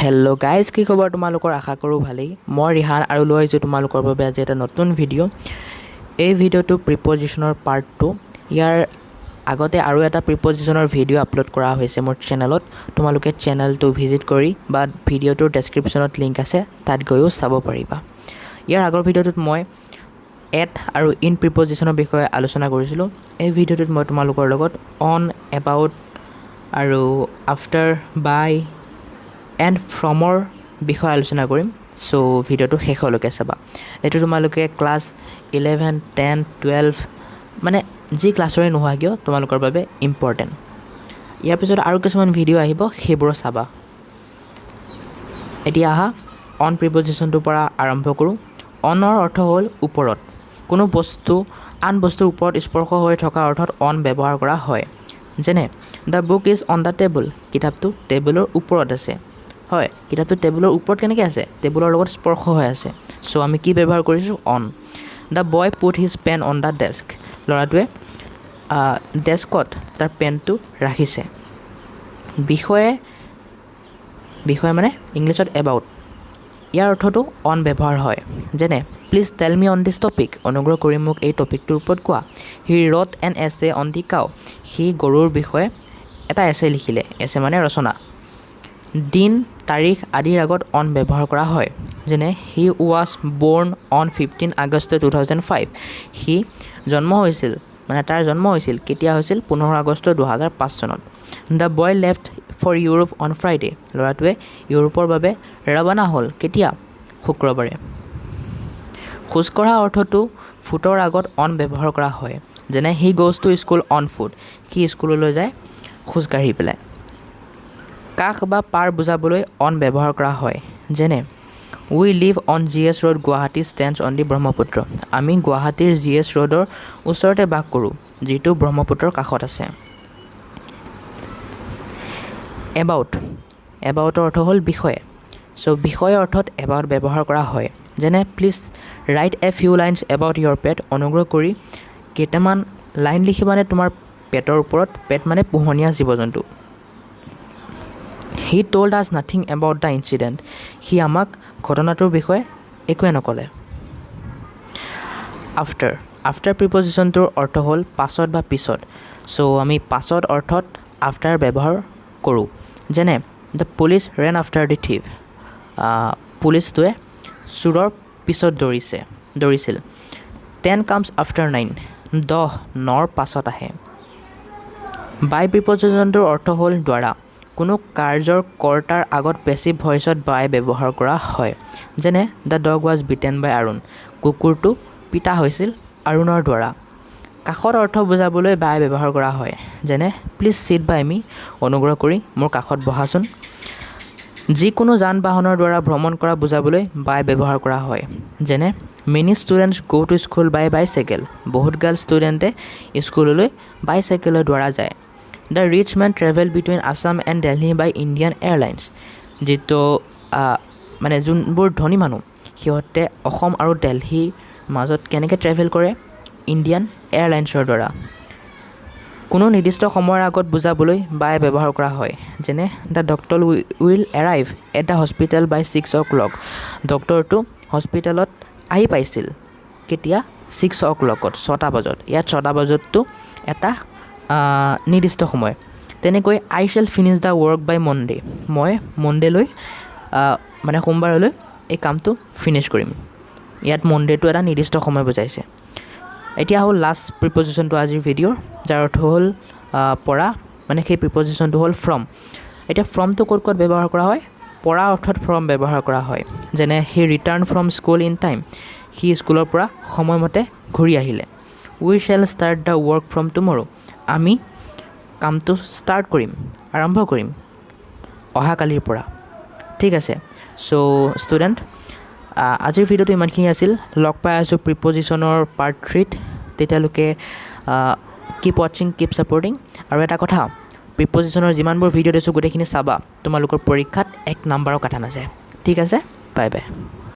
Hello' guys, কি খবৰ তোমালোকৰ? আশা কৰোঁ ভালেই। মই ৰিহান আৰু লৈ আহিছোঁ তোমালোকৰ বাবে আজি এটা নতুন ভিডিঅ'। এই ভিডিঅ'টো প্ৰিপজিশ্যনৰ পাৰ্ট 2। ইয়াৰ আগতে আৰু এটা প্ৰিপজিশ্যনৰ ভিডিঅ' আপলোড কৰা হৈছে মোৰ চেনেলত। তোমালোকে চেনেলটো ভিজিট কৰি বা ভিডিঅ'টোৰ ডেছক্ৰিপশ্যনত লিংক আছে, তাত গৈও চাব পাৰিবা। ইয়াৰ আগৰ ভিডিঅ'টোত মই এট আৰু ইন প্ৰিপজিশ্যনৰ বিষয়ে আলোচনা কৰিছিলোঁ। এই ভিডিঅ'টোত মই তোমালোকৰ লগত অন, এবাউট আৰু আফটাৰ, বাই এণ্ড ফ্ৰমৰ বিষয়ে আলোচনা কৰিম। চ' ভিডিঅ'টো শেষলৈকে চাবা। এইটো তোমালোকে ক্লাছ 11, 10, 12 মানে যি ক্লাছৰে নোহোৱা কিয় তোমালোকৰ বাবে ইম্পৰ্টেণ্ট। ইয়াৰ পিছত আৰু কিছুমান ভিডিঅ' আহিব, সেইবোৰো চাবা। এতিয়া আহা অন প্ৰিপজিশ্যনটোৰ পৰা আৰম্ভ কৰোঁ। অনৰ অৰ্থ হ'ল ওপৰত। কোনো বস্তু আন বস্তুৰ ওপৰত স্পৰ্শ হৈ থকা অৰ্থত অন ব্যৱহাৰ কৰা হয়। যেনে the book is on the table. কিতাপটো টেবুলৰ ওপৰত আছে। হয়, কিতাপটো টেবুলৰ ওপৰত কেনেকৈ আছে? টেবুলৰ লগত স্পৰ্শ হৈ আছে। চ' আমি কি ব্যৱহাৰ কৰিছোঁ? On. The boy put his pen on the desk. ল'ৰাটোৱে ডেস্কত তাৰ পেনটো ৰাখিছে। বিষয়ে মানে ইংলিছত এবাউট। ইয়াৰ অৰ্থটো অন ব্যৱহাৰ হয়। যেনে please tell me on this topic. অনুগ্ৰহ কৰি মোক এই টপিকটোৰ ওপৰত কোৱা। হি ৰট এন এছে অন দি কাউ। সি গৰুৰ বিষয়ে এটা এছে লিখিলে। এছে মানে ৰচনা। দিন, তাৰিখ আদিৰ আগত অন ব্যৱহাৰ কৰা হয়। যেনে হি ৱাজ বৰ্ণ অন 15 আগষ্ট 2005। সি জন্ম হৈছিল মানে তাৰ জন্ম হৈছিল কেতিয়া হৈছিল? 15 আগষ্ট 2005 চনত। The boy left for Europe on Friday. ল'ৰাটোৱে ইউৰোপৰ বাবে ৰাওনা হ'ল কেতিয়া? শুক্ৰবাৰে। খোজকঢ়া অৰ্থটো ফুটৰ আগত অন ব্যৱহাৰ কৰা হয়। যেনে he goes to school on foot. সি স্কুললৈ যায় খোজকাঢ়ি পেলাই। কাষ বা পাৰ বুজাবলৈ অন ব্যৱহাৰ কৰা হয়। যেনে we live on GS road Guwahati stands on the Brahmaputra. আমি গুৱাহাটীৰ GS ৰোডৰ ওচৰতে বাস কৰোঁ, যিটো ব্ৰহ্মপুত্ৰৰ কাষত আছে। এবাউট। এবাউটৰ অৰ্থ হ'ল বিষয়ে। চ' বিষয় অৰ্থত এবাউট ব্যৱহাৰ কৰা হয়। যেনে please write a few lines about your pet. অনুগ্ৰহ কৰি কেইটামান লাইন লিখিবানে তোমাৰ পেটৰ ওপৰত? পেট মানে পোহনীয়া জীৱ জন্তু। হি ট'ল্ড আছ নাথিং এবাউট দ্য ইনচিডেণ্ট। সি আমাক ঘটনাটোৰ বিষয়ে একোৱে নক'লে। আফটাৰ। আফটাৰ প্ৰিপজিশ্যনটোৰ অৰ্থ হ'ল পাছত বা পিছত। চ' আমি পাছত অৰ্থত আফটাৰ ব্যৱহাৰ কৰোঁ। যেনে the police ৰেন after the thief. পুলিচটোৱে চোৰৰ পিছত দৌৰিছিল। 10 কামছ আফটাৰ 9। 10 9ৰ পাছত আহে। বাই প্ৰিপজিশ্যনটোৰ অৰ্থ হ'ল দ্বাৰা। কোনো কাৰ্যৰ কৰ্তাৰ আগত পেছিভ ভইচত বাই ব্যৱহাৰ কৰা হয়। যেনে দ্য ডগ ৱাজ বিটেন বাই আৰুণ। কুকুৰটো পিটা হৈছিল আৰুণৰ দ্বাৰা। কাষত অৰ্থ বুজাবলৈ বাই ব্যৱহাৰ কৰা হয়। যেনে প্লিজ চিট বাই মি। অনুগ্ৰহ কৰি মোৰ কাষত বহাচোন। যিকোনো যান বাহনৰ দ্বাৰা ভ্ৰমণ কৰা বুজাবলৈ বাই ব্যৱহাৰ কৰা হয়। যেনে many students go' to school by bicycle. বহুতগাল ষ্টুডেণ্টে স্কুললৈ বাইচাইকেলৰ দ্বাৰা যায়। The rich men travel between Assam and Delhi by Indian Airlines. যিটো মানে যোনবোৰ ধনী মানুহ সিহঁতে অসম আৰু দিল্লীৰ মাজত কেনেকৈ ট্ৰেভেল কৰে? ইণ্ডিয়ান এয়াৰলাইন্সৰ দ্বাৰা। কোনো নিৰ্দিষ্ট সময়ৰ আগত বুজাবলৈ বাই ব্যৱহাৰ কৰা হয়। যেনে the doctor will arrive at the hospital by 6 o'clock। ডক্টৰটো হস্পিটেলত আহি পাইছিল কেতিয়া? 6 o'clock, 6টা বজাত। ইয়াত 6টা বজাতটো এটা নিৰ্দিষ্ট সময়। তেনেকৈ I shall finish the work by Monday. মই মনডেলৈ মানে সোমবাৰলৈ এই কামটো ফিনিছ কৰিম। ইয়াত মনডেটো এটা নিৰ্দিষ্ট সময় বুজাইছে। এতিয়া হ'ল লাষ্ট প্ৰিপজিশ্যনটো আজিৰ ভিডিঅ'ৰ, যাৰ অৰ্থ হ'ল পৰা, মানে সেই প্ৰিপজিশ্যনটো হ'ল ফ্ৰম। এতিয়া ফ্ৰমটো ক'ত ক'ত ব্যৱহাৰ কৰা হয়? পৰা অৰ্থত ফ্ৰম ব্যৱহাৰ কৰা হয়। যেনে he return from school in time. সি স্কুলৰ পৰা সময়মতে ঘূৰি আহিলে। We shall start the work from tomorrow. আমি কামটো ষ্টাৰ্ট কৰিম, আৰম্ভ কৰিম অহাকালিৰ পৰা। ঠিক আছে। চ' ষ্টুডেণ্ট, আজিৰ ভিডিঅ'টো ইমানখিনি আছিল। লগ পাই আছোঁ প্ৰিপজিশ্যনৰ পাৰ্ট 3ত। তেতিয়ালৈকে কিপ ৱাচিং, কিপ ছাপৰ্টিং। আৰু এটা কথা, প্ৰিপজিশ্যনৰ যিমানবোৰ ভিডিঅ' দিছোঁ গোটেইখিনি চাবা। তোমালোকৰ পৰীক্ষাত 1 নম্বৰৰ কথা নাযায়। ঠিক আছে, বাই বাই।